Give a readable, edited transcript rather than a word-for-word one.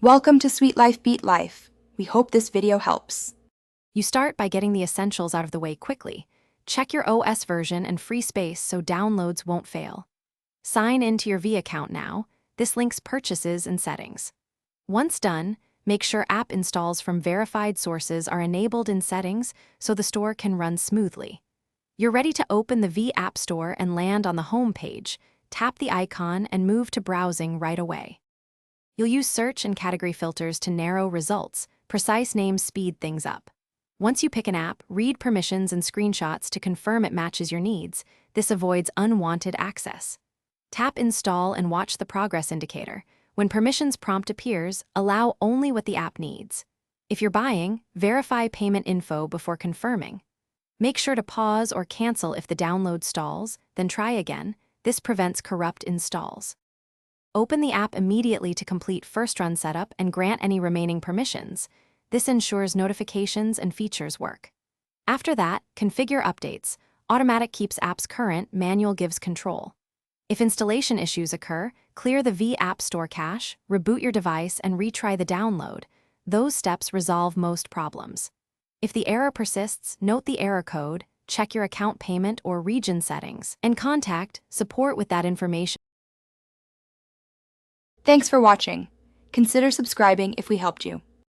Welcome to Sweet Life Beat Life. We hope this video helps. You start by getting the essentials out of the way quickly. Check your OS version and free space so downloads won't fail. Sign into your V account now. This links purchases and settings. Once done, make sure app installs from verified sources are enabled in settings so the store can run smoothly. You're ready to open the V App Store and land on the home page. Tap the icon and move to browsing right away. You'll use search and category filters to narrow results. Precise names speed things up. Once you pick an app, read permissions and screenshots to confirm it matches your needs. This avoids unwanted access. Tap Install and watch the progress indicator. When permissions prompt appears, allow only what the app needs. If you're buying, verify payment info before confirming. Make sure to pause or cancel if the download stalls, then try again. This prevents corrupt installs. Open the app immediately to complete first-run setup and grant any remaining permissions. This ensures notifications and features work. After that, configure updates. Automatic keeps apps current, manual gives control. If installation issues occur, clear the V App Store cache, reboot your device, and retry the download. Those steps resolve most problems. If the error persists, note the error code, check your account payment or region settings, and contact support with that information. Thanks for watching. Consider subscribing if we helped you.